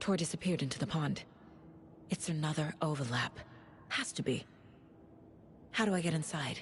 Tor disappeared into the pond. It's another overlap. Has to be. How do I get inside?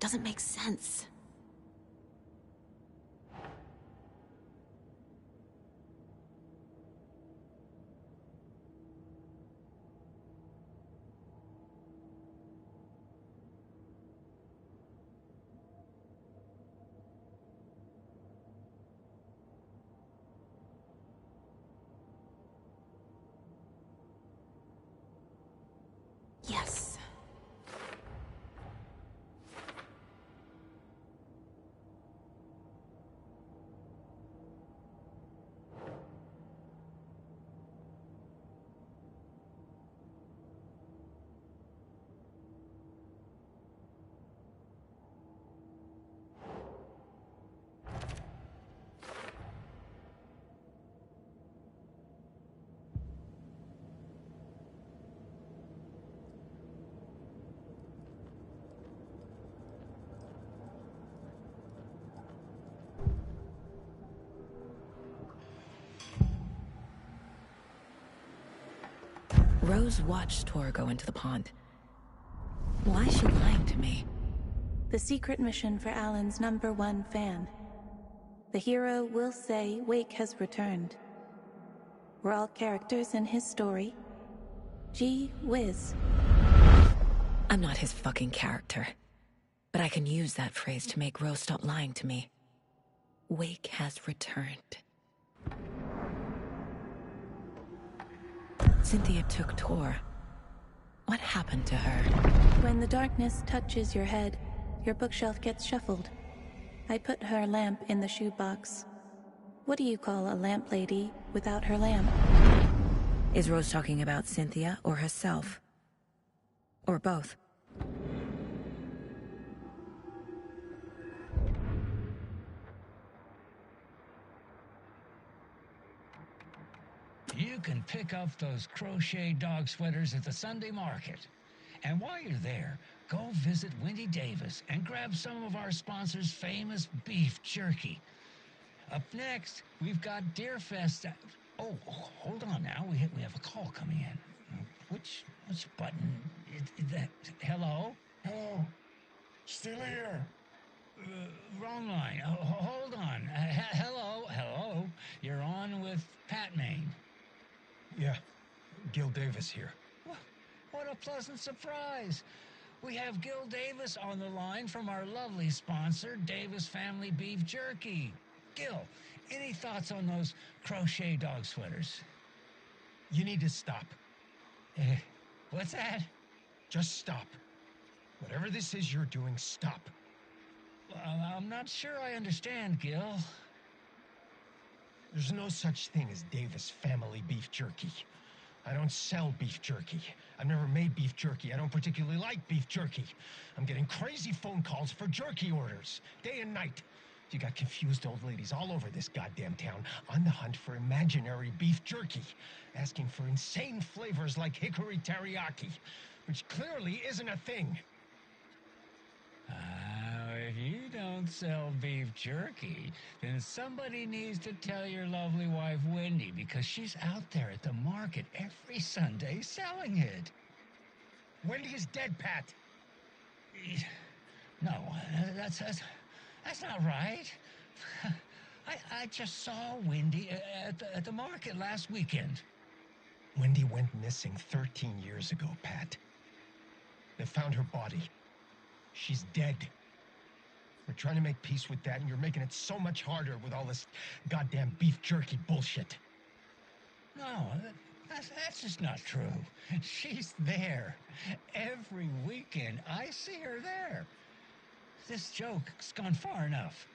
Doesn't make sense. Yes. Rose watched Tor go into the pond. Why is she lying to me? The secret mission for Alan's #1 fan. The hero will say Wake has returned. We're all characters in his story. Gee whiz. I'm not his fucking character. But I can use that phrase to make Rose stop lying to me. Wake has returned. Cynthia took Tor. What happened to her? When the darkness touches your head, your bookshelf gets shuffled. I put her lamp in the shoebox. What do you call a lamp lady without her lamp? Is Rose talking about Cynthia or herself? Or both? You can pick up those crochet dog sweaters at the Sunday market. And while you're there, go visit Wendy Davis and grab some of our sponsor's famous beef jerky. Up next, we've got Deerfest. Oh, hold on now. We have a call coming in. Which button? Hello? Hello. Still here. Wrong line. Hold on. Hello. You're on with Pat Maine. Yeah, Gil Davis here. What a pleasant surprise. We have Gil Davis on the line from our lovely sponsor, Davis Family Beef Jerky. Gil, any thoughts on those crochet dog sweaters? You need to stop. What's that? Just stop. Whatever this is you're doing, stop. I'm not sure I understand, Gil. There's no such thing as Davis Family Beef Jerky. I don't sell beef jerky. I've never made beef jerky. I don't particularly like beef jerky. I'm getting crazy phone calls for jerky orders, day and night. You got confused old ladies all over this goddamn town on the hunt for imaginary beef jerky, asking for insane flavors like hickory teriyaki, which clearly isn't a thing. If you don't sell beef jerky, then somebody needs to tell your lovely wife, Wendy, because she's out there at the market every Sunday selling it. Wendy is dead, Pat. No, that's not right. I just saw Wendy at the market last weekend. Wendy went missing 13 years ago, Pat. They found her body. She's dead. We're trying to make peace with that, and you're making it so much harder with all this goddamn beef jerky bullshit. No, That's just not true. She's there. Every weekend, I see her there. This joke's gone far enough.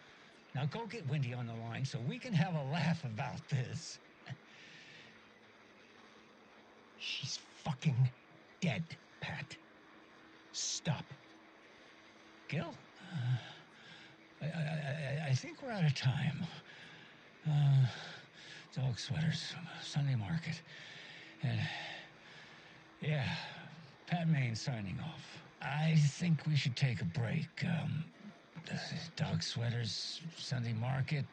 Now go get Wendy on the line so we can have a laugh about this. She's fucking dead, Pat. Stop. Gil, I think we're out of time. Dog sweaters, Sunday market. And yeah, Pat Maine signing off. I think we should take a break. Dog sweaters, Sunday market.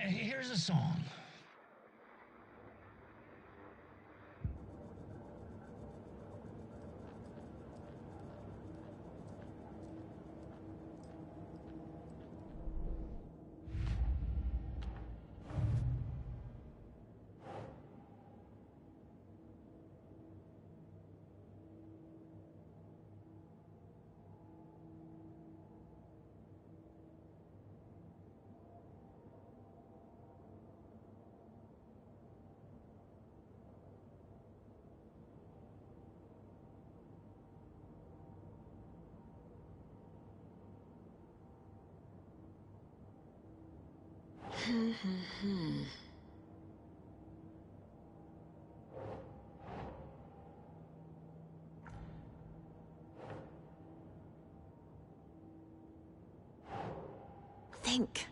Here's a song. Think.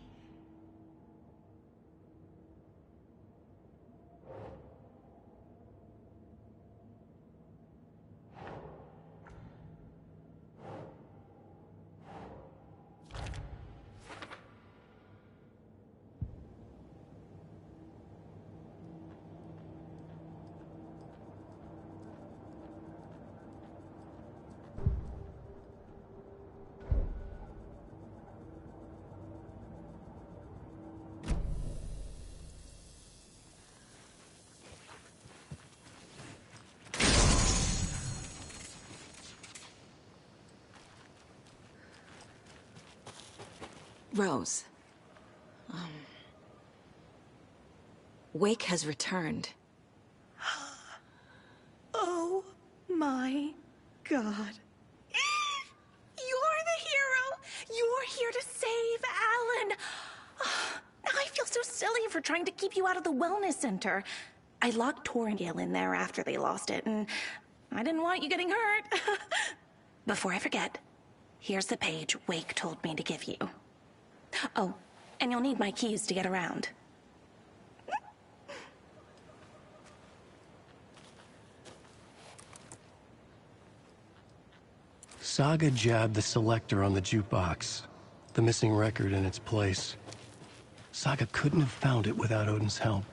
Rose. Wake has returned. Oh my God. You're the hero! You're here to save Alan! Now I feel so silly for trying to keep you out of the wellness center. I locked Tor and Gale in there after they lost it, and I didn't want you getting hurt. Before I forget, here's the page Wake told me to give you. Oh, and you'll need my keys to get around. Saga jabbed the selector on the jukebox, the missing record in its place. Saga couldn't have found it without Odin's help.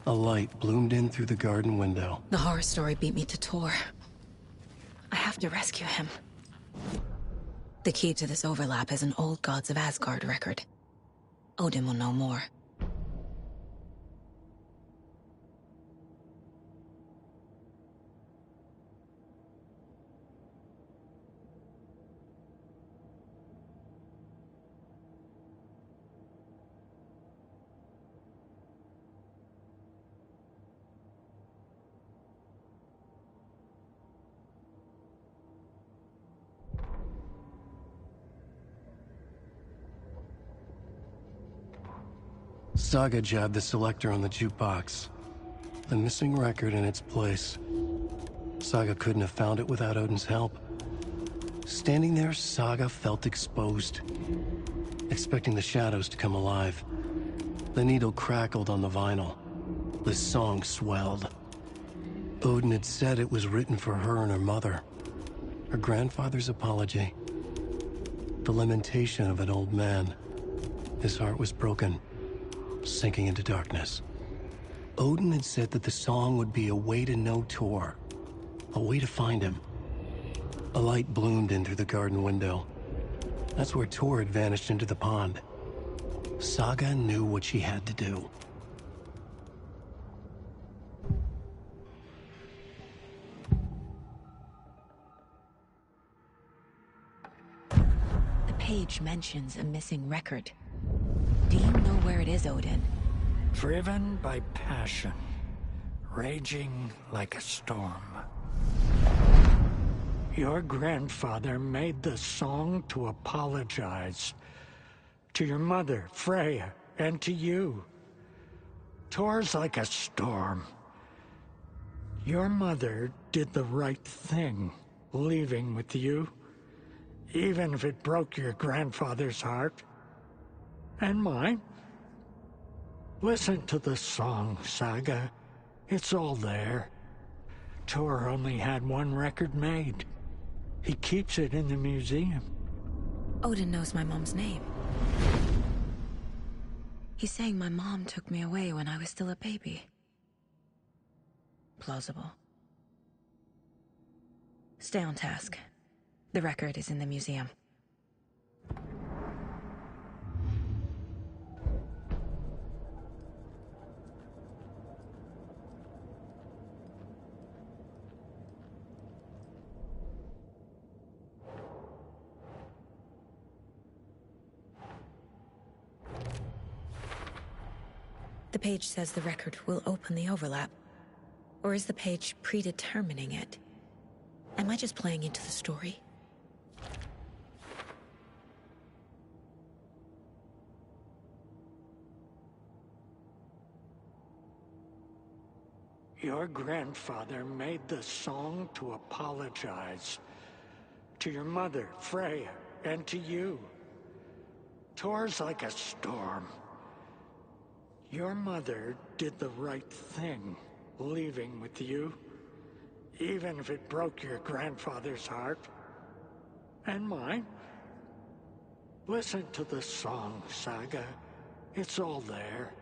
A light bloomed in through the garden window. The horror story beat me to Tor. I have to rescue him. The key to this overlap is an old Gods of Asgard record. Odin will know more. Saga jabbed the selector on the jukebox, the missing record in its place. Saga couldn't have found it without Odin's help. Standing there, Saga felt exposed, expecting the shadows to come alive. The needle crackled on the vinyl. The song swelled. Odin had said it was written for her and her mother. Her grandfather's apology. The lamentation of an old man. His heart was broken, sinking into darkness. Odin had said that the song would be a way to know Tor, a way to find him. A light bloomed in through the garden window. That's where Tor had vanished into the pond. Saga knew what she had to do. The page mentions a missing record. Do you know where it is, Odin? Driven by passion, raging like a storm. Your grandfather made the song to apologize. To your mother, Freya, and to you. Tor's like a storm. Your mother did the right thing, leaving with you, even if it broke your grandfather's heart. And mine. Listen to the song, Saga. It's all there. Tor only had one record made. He keeps it in the museum. Odin knows my mom's name. He's saying my mom took me away when I was still a baby. Plausible. Stay on task. The record is in the museum. The page says the record will open the overlap. Or is the page predetermining it? Am I just playing into the story? Your grandfather made the song to apologize. To your mother, Freya, and to you. Tor's like a storm. Your mother did the right thing, leaving with you, even if it broke your grandfather's heart. And mine. Listen to the song, Saga. It's all there.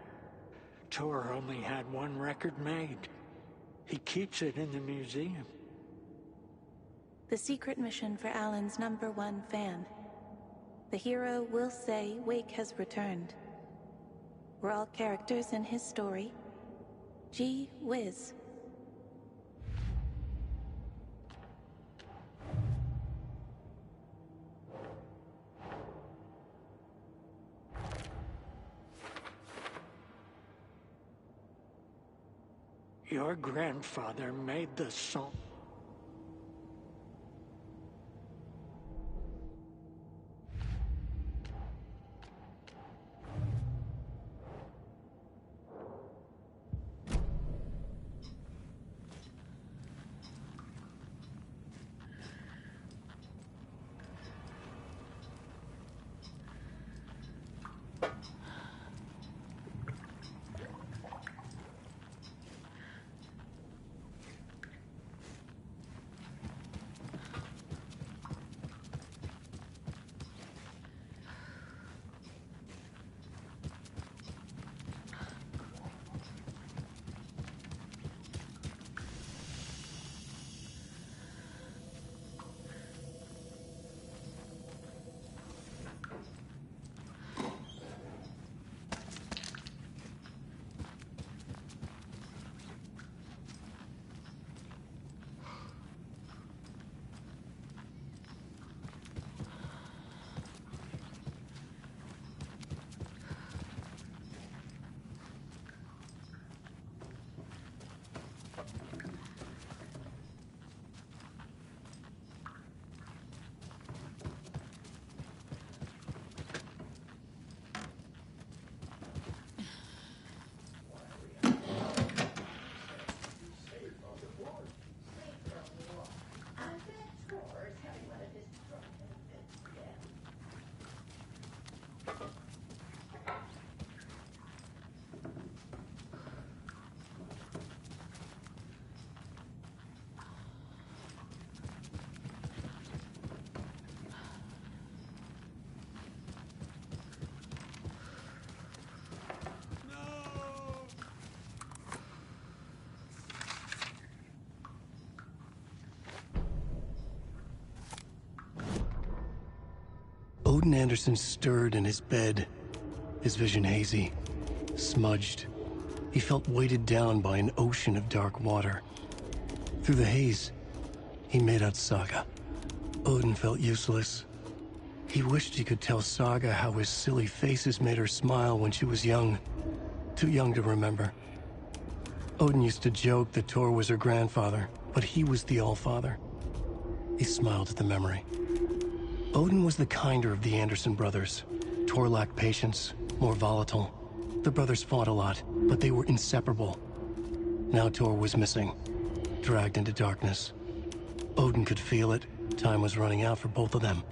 Tor only had one record made. He keeps it in the museum. The secret mission for Alan's #1 fan. The hero will say Wake has returned. We're all characters in his story. Gee whiz. Your grandfather made the song. Odin Anderson stirred in his bed, his vision hazy, smudged. He felt weighted down by an ocean of dark water. Through the haze, he made out Saga. Odin felt useless. He wished he could tell Saga how his silly faces made her smile when she was young. Too young to remember. Odin used to joke that Tor was her grandfather, but he was the Allfather. He smiled at the memory. Odin was the kinder of the Anderson brothers. Tor lacked patience, more volatile. The brothers fought a lot, but they were inseparable. Now Tor was missing, dragged into darkness. Odin could feel it. Time was running out for both of them.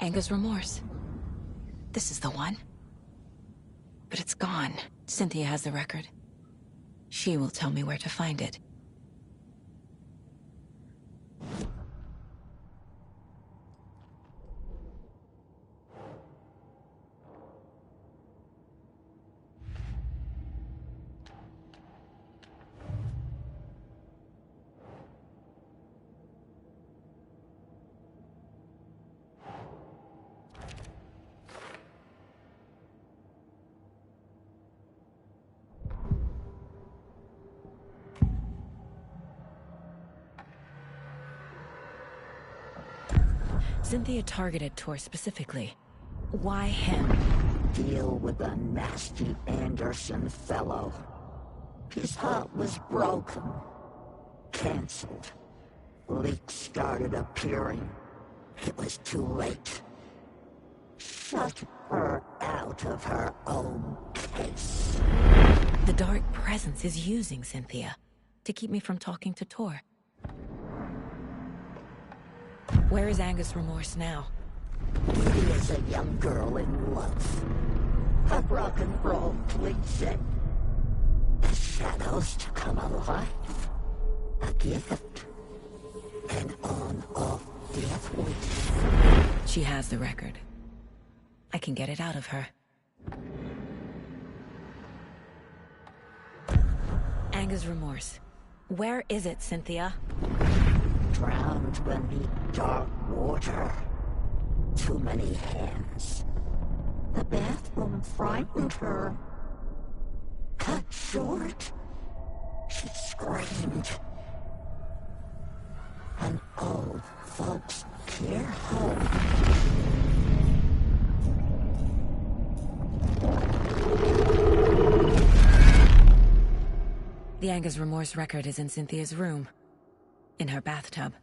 Anger's remorse. This is the one. But it's gone. Cynthia has the record. She will tell me where to find it. Cynthia targeted Tor specifically. Why him? Deal with the nasty Anderson fellow. His heart was broken. Cancelled. Leaks started appearing. It was too late. Shut her out of her own case. The Dark Presence is using Cynthia to keep me from talking to Tor. Where is Anger's remorse now? She is a young girl in love. A rock and roll cliche. The shadows to come alive. A gift. An on-off death wish. She has the record. I can get it out of her. Anger's remorse. Where is it, Cynthia? Drowned beneath dark water. Too many hands. The bathroom frightened her. Cut short. She screamed. An old folks' care home. The Anger's remorse record is in Cynthia's room. In her bathtub.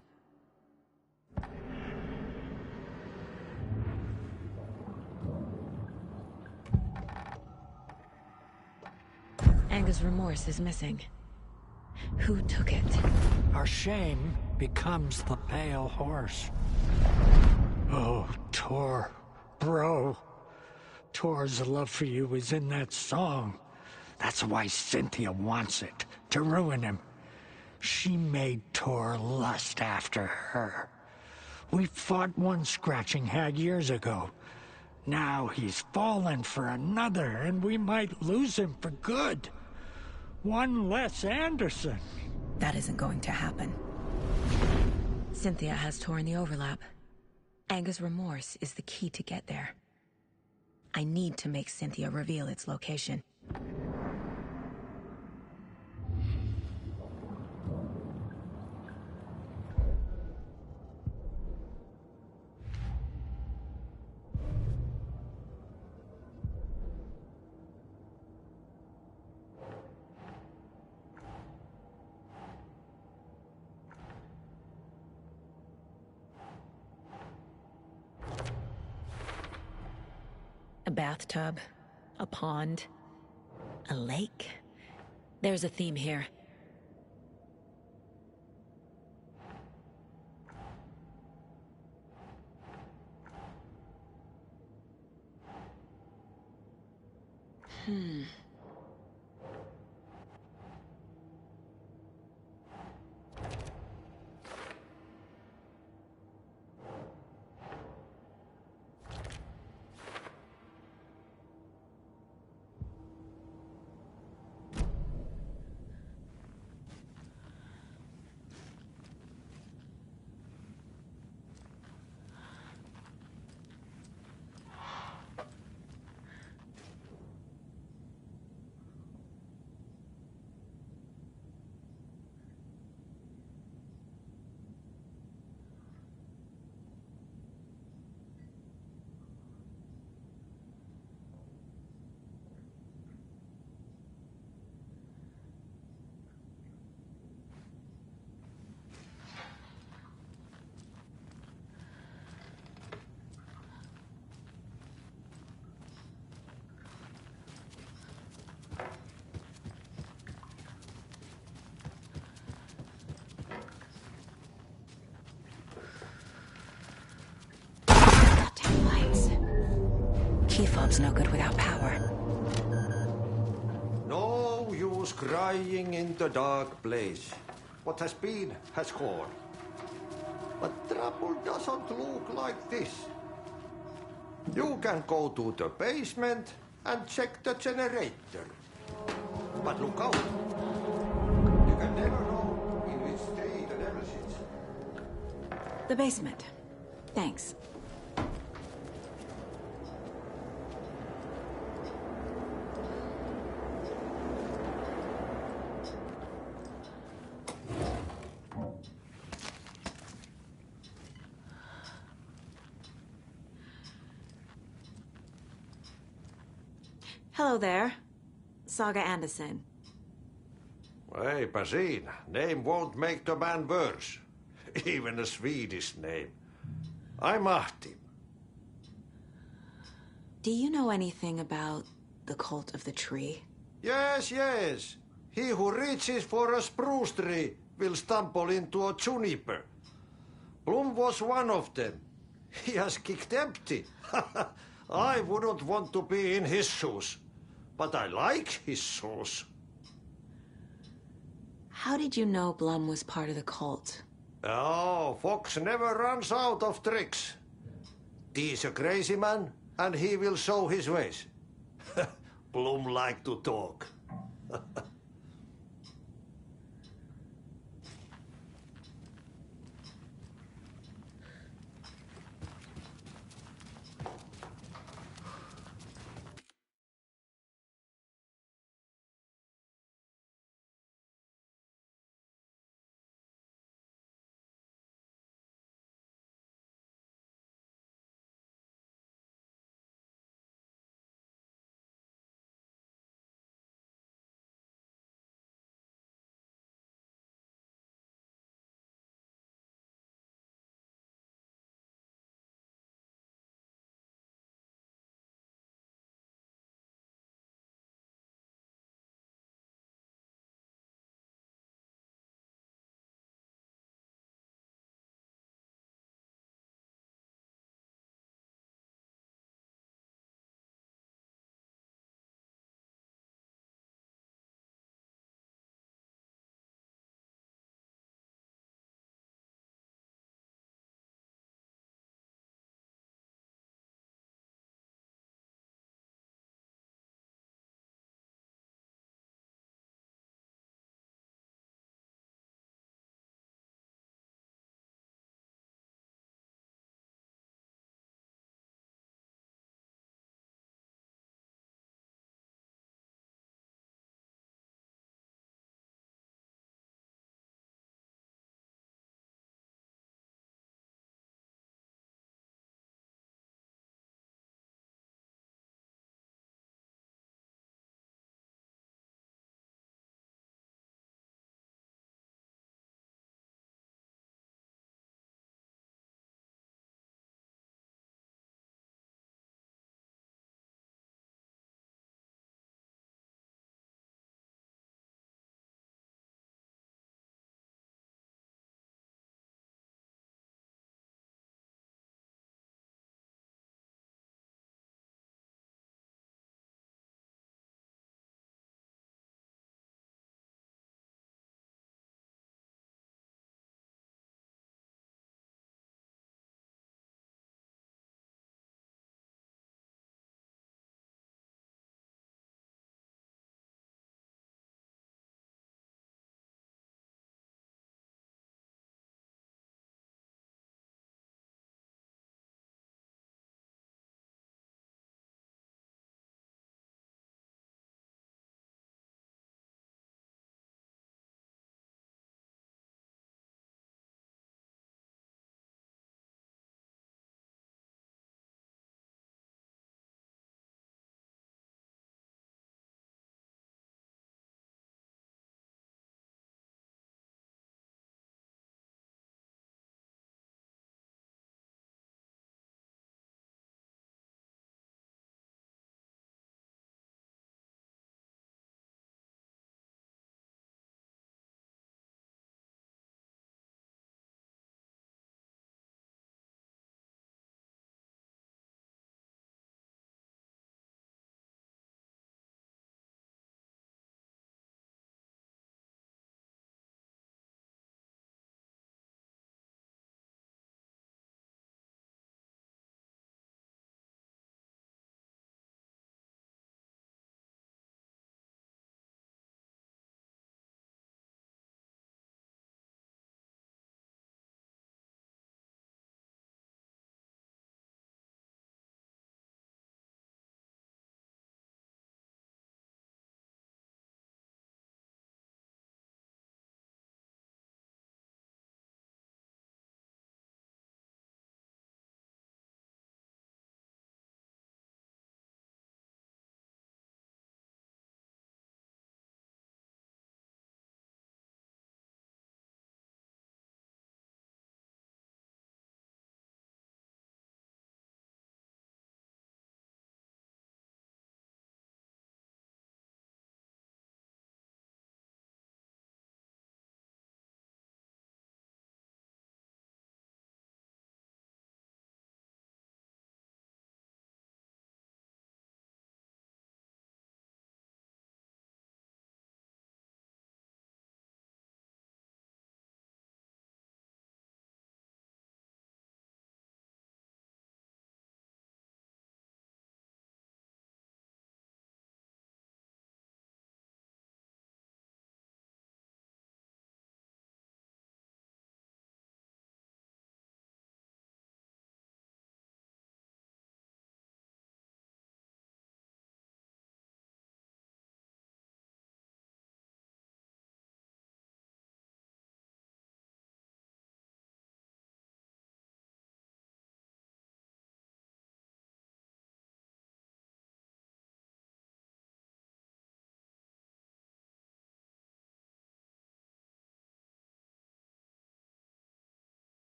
Anger's remorse is missing. Who took it? Our shame becomes the pale horse. Oh, Tor, bro. Tor's love for you is in that song. That's why Cynthia wants it, to ruin him. She made Tor lust after her. We fought one scratching hag years ago. Now he's fallen for another, and we might lose him for good. One less Anderson. That isn't going to happen. Cynthia has Tor in the overlap. Anger's remorse is the key to get there. I need to make Cynthia reveal its location. A bathtub, a pond, a lake. There's a theme here. Key fob's no good without power. No use crying in the dark place. What has been has gone. But trouble doesn't look like this. You can go to the basement and check the generator. But look out. You can never know in which state the devil sits. The basement. Thanks. Hello there. Saga Anderson. Hey, Basin, name won't make the man worse. Even a Swedish name. I'm Martin. Do you know anything about the Cult of the Tree? Yes, yes. He who reaches for a spruce tree will stumble into a juniper. Blum was one of them. He has kicked empty. I wouldn't want to be in his shoes. But I like his shoes. How did you know Blum was part of the cult? Oh, Fox never runs out of tricks. He's a crazy man, and he will show his ways. Blum like to talk.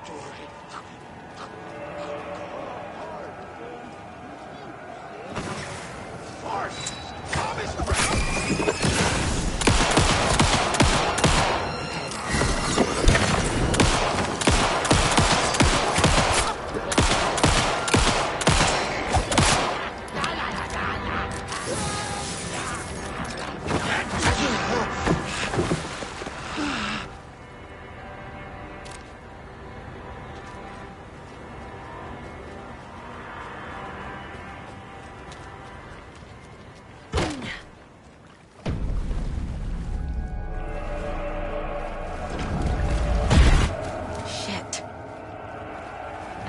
story.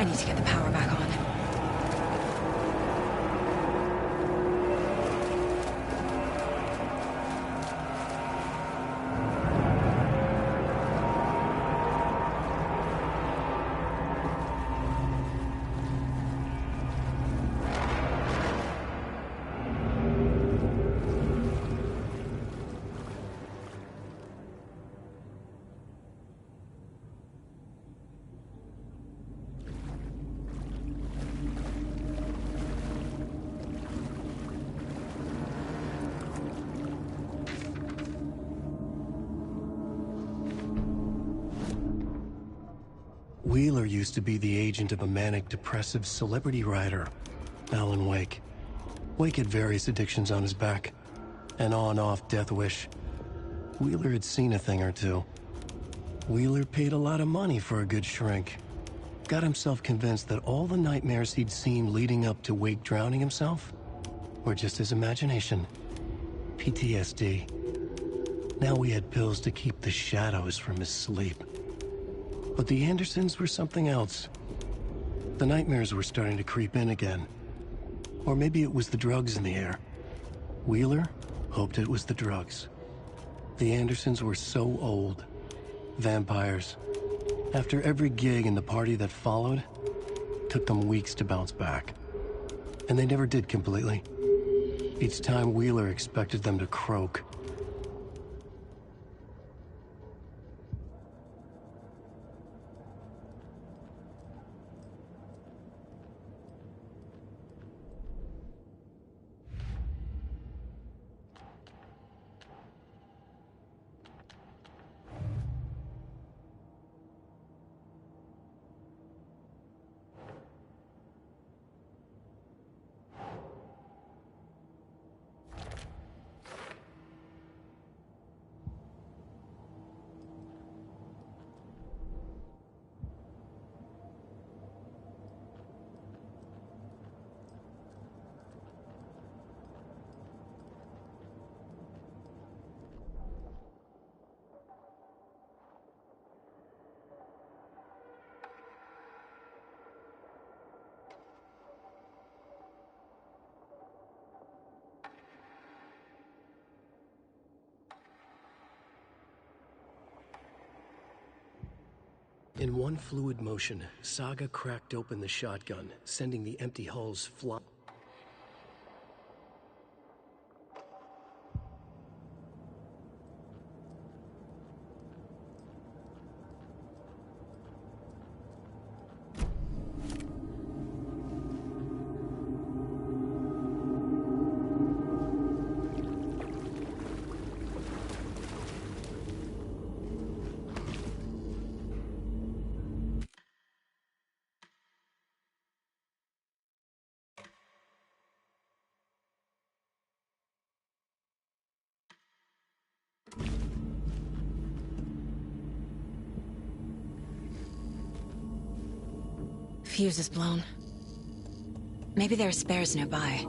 I need to get the power back on. Wheeler used to be the agent of a manic-depressive celebrity writer, Alan Wake. Wake had various addictions on his back, an on-off death wish. Wheeler had seen a thing or two. Wheeler paid a lot of money for a good shrink. Got himself convinced that all the nightmares he'd seen leading up to Wake drowning himself were just his imagination. PTSD. Now he had pills to keep the shadows from his sleep. But the Andersons were something else. The nightmares were starting to creep in again. Or maybe it was the drugs in the air. Wheeler hoped it was the drugs. The Andersons were so old. Vampires. After every gig and the party that followed, took them weeks to bounce back. And they never did completely. Each time Wheeler expected them to croak. In one fluid motion, Saga cracked open the shotgun, sending the empty hulls flying. Fuse is blown. Maybe there are spares nearby.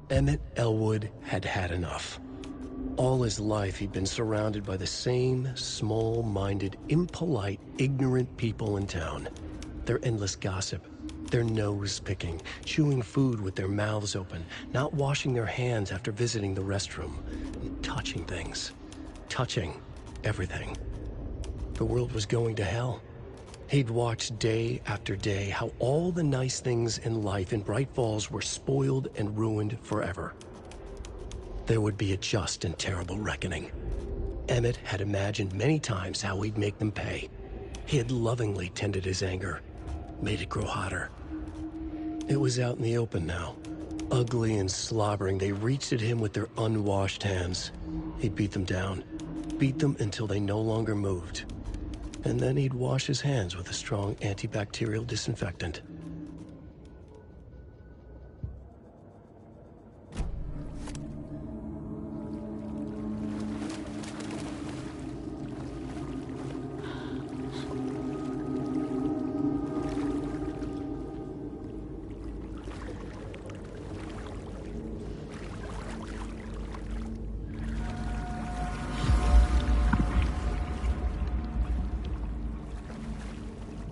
Emmett Elwood had had enough. All his life, he'd been surrounded by the same small-minded, impolite, ignorant people in town. Their endless gossip, their nose-picking, chewing food with their mouths open, not washing their hands after visiting the restroom, and touching things. Touching everything. The world was going to hell. He'd watched day after day how all the nice things in life in Bright Falls were spoiled and ruined forever. There would be a just and terrible reckoning. Emmett had imagined many times how he'd make them pay. He had lovingly tended his anger, made it grow hotter. It was out in the open now. Ugly and slobbering, they reached at him with their unwashed hands. He'd beat them down, beat them until they no longer moved. And then he'd wash his hands with a strong antibacterial disinfectant.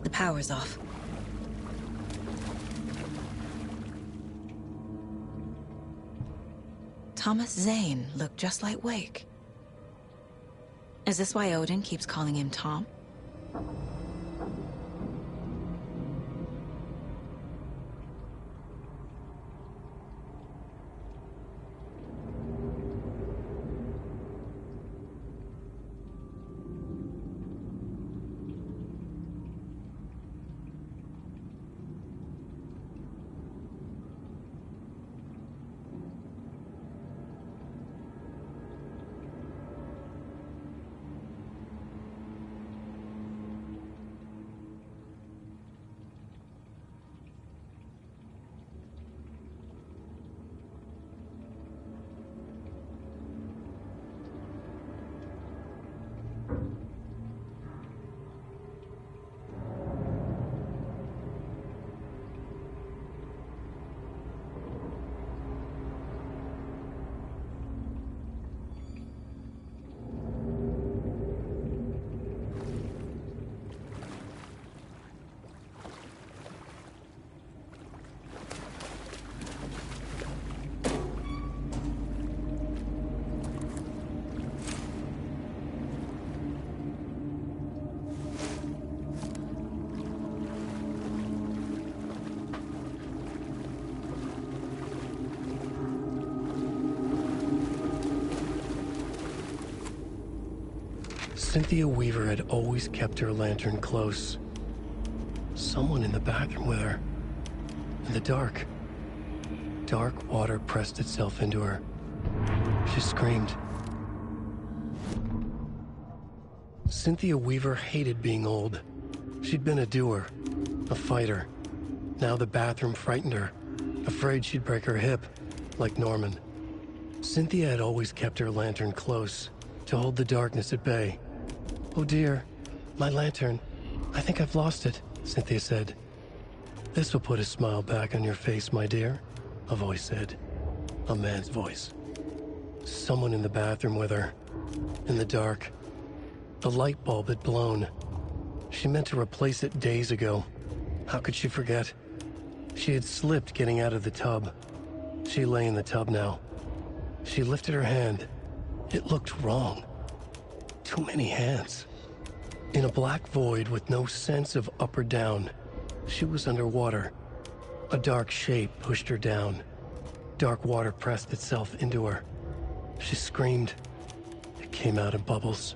The power's off. Thomas Zane looked just like Wake. Is this why Odin keeps calling him Tom? Cynthia Weaver had always kept her lantern close. Someone in the bathroom with her. In the dark. Dark water pressed itself into her. She screamed. Cynthia Weaver hated being old. She'd been a doer, a fighter. Now the bathroom frightened her, afraid she'd break her hip, like Norman. Cynthia had always kept her lantern close, to hold the darkness at bay. "Oh dear, my lantern. I think I've lost it," Cynthia said. "This will put a smile back on your face, my dear," a voice said. A man's voice. Someone in the bathroom with her. In the dark. The light bulb had blown. She meant to replace it days ago. How could she forget? She had slipped getting out of the tub. She lay in the tub now. She lifted her hand. It looked wrong. Too many hands. In a black void with no sense of up or down, she was underwater. A dark shape pushed her down. Dark water pressed itself into her. She screamed. It came out in bubbles.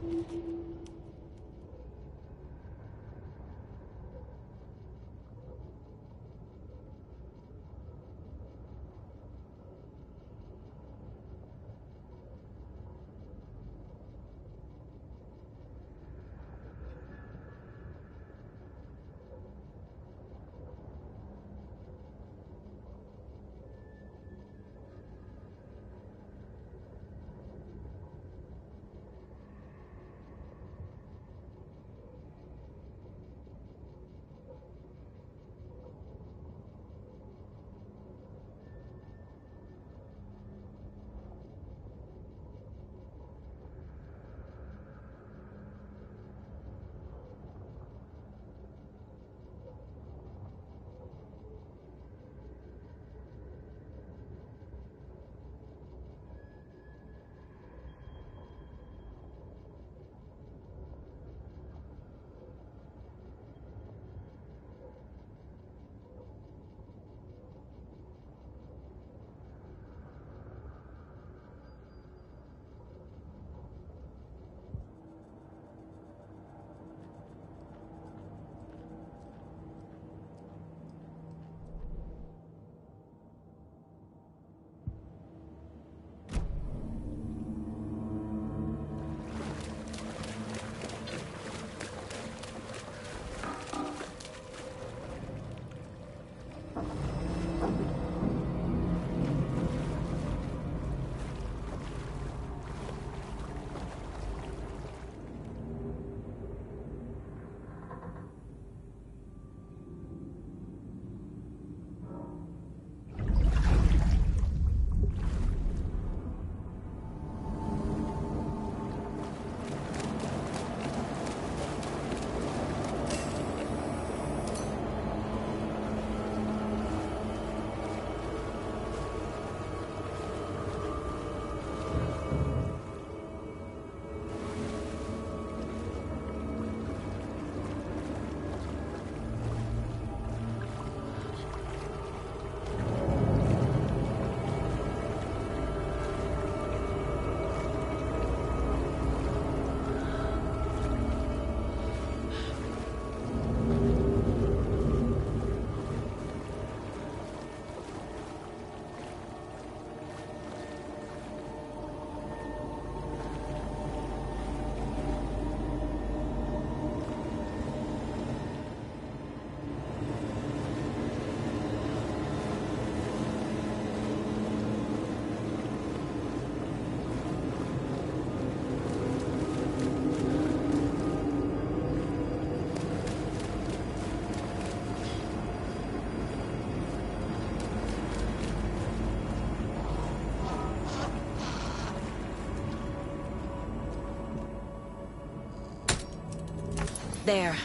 There.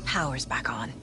Power's back on.